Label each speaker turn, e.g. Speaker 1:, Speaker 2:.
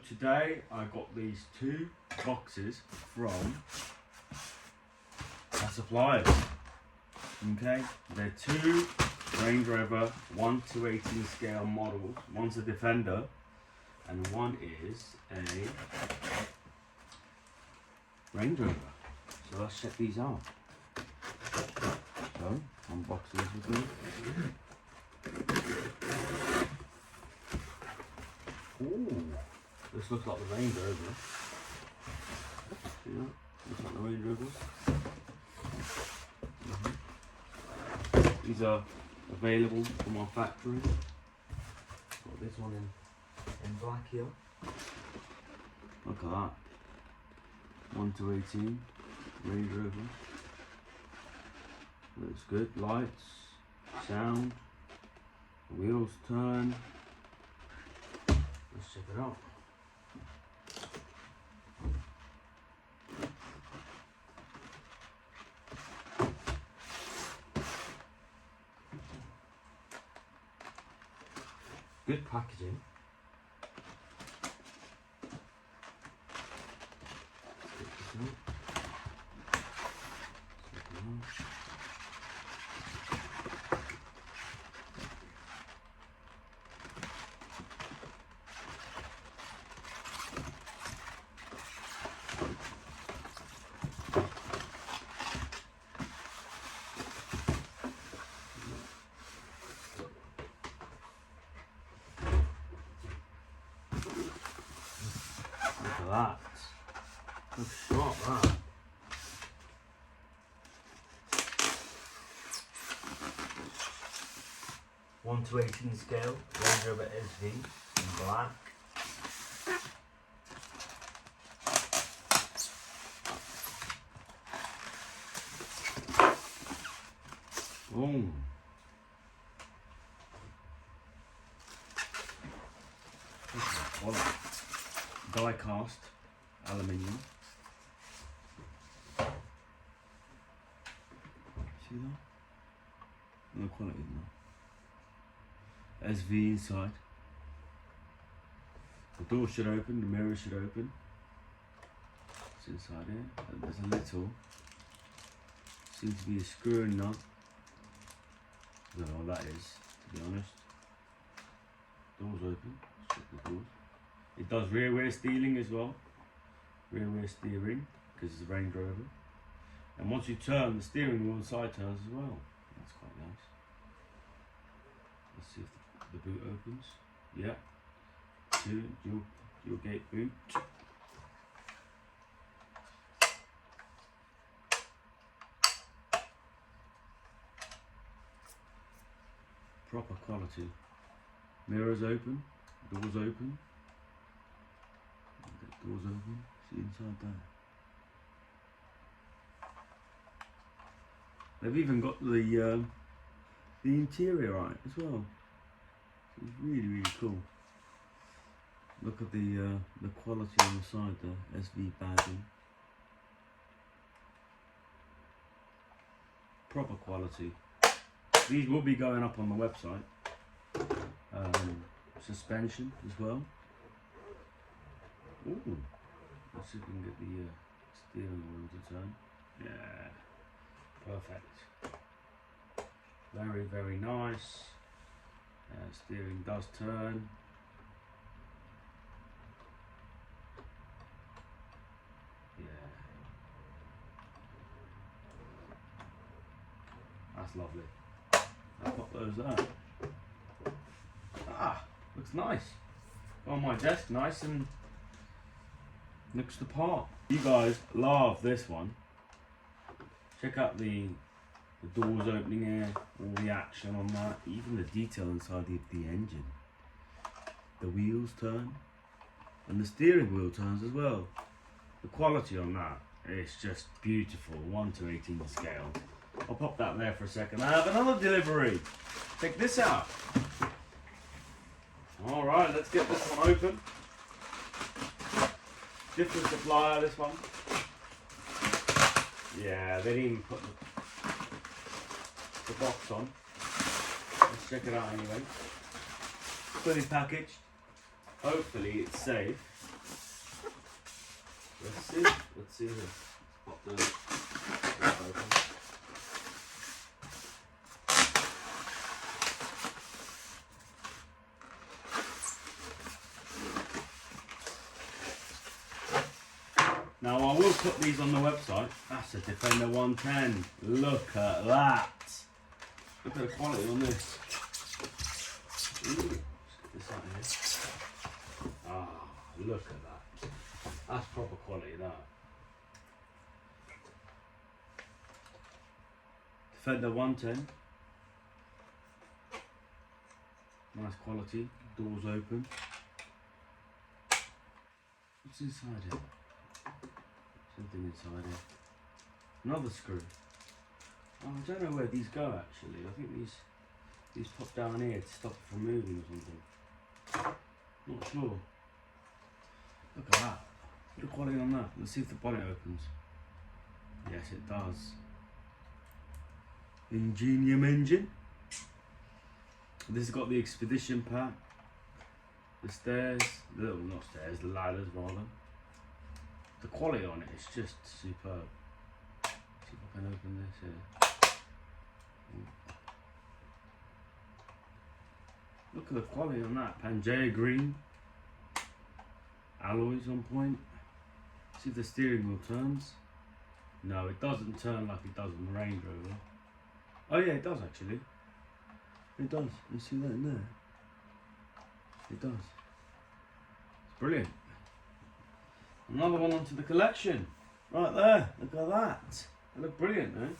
Speaker 1: today I got these 2 boxes from our suppliers. Okay, they're 2 Range Rover 1 to 18 scale models. One's a Defender and one is a Range Rover. So let's check these out. So, unbox these with me. Ooh, this looks like the Range Rover. See that? Looks like the Range Rover. These are available from our factory. Got this one in black here. Look at that. 1 to 18 Range Rover. Looks good. Lights, sound, wheels turn. Let's check it out. Good packaging. That. Look sharp, that. One to 18 scale, Range Rover SV in black. Boom. Diecast aluminium. See that? No quality now. SV inside. The door should open, the mirror should open. It's inside here. And there's a little, seems to be a screw and nut. I don't know what that is, to be honest. Doors open. Let's check the doors. It does rear steering as well. Rear steering, because it's a Range Rover. And once you turn, the steering wheel side turns as well. That's quite nice. Let's see if the boot opens. Yeah. 2 dual gate boot. Proper quality. Mirrors open, doors open. Doors open, see inside there. They've even got the interior on it as well. So it's really cool. Look at the quality on the side, the SV badging. Proper quality. These will be going up on the website. Suspension as well. Ooh, let's see if we can get the steering wheel to turn. Yeah, perfect. Very nice. Steering does turn. Yeah, that's lovely. I'll pop those there. Ah, looks nice. On my desk, nice and looks the part. You guys love this one. Check out the doors opening here, all the action on that, even the detail inside the engine. The wheels turn, and the steering wheel turns as well. The quality on that is just beautiful, 1 to 18 scale. I'll pop that there for a second. I have another delivery. Check this out. Alright, let's get this one open. Different supplier, this one. Yeah, they didn't even put the box on. Let's check it out anyway. Fully packaged. Hopefully it's safe. Let's see. Let's see here. Pop the open. Now I will put these on the website. That's a Defender 110. Look at that. Look at the quality on this. Ooh. Let's get this out of here. Ah, look at that. That's proper quality, that. Defender 110. Nice quality. Doors open. What's inside here? Something inside here. Another screw. Oh, I don't know where these go actually. I think these pop down here to stop it from moving or something. Not sure. Look at that. Look at the quality on that. Let's see if the bonnet opens. Yes, it does. Ingenium engine. This has got the expedition pack. The stairs, not stairs, the ladders rather. The quality on it is just superb. See if I can open this here. Look at the quality on that. Pangea green. Alloys on point. See if the steering wheel turns. No, it doesn't turn like it does on the Range Rover. Oh yeah, it does actually. It does. You see that in there? It does. It's brilliant. Another one onto the collection. Right there. Look at that. They look brilliant, eh?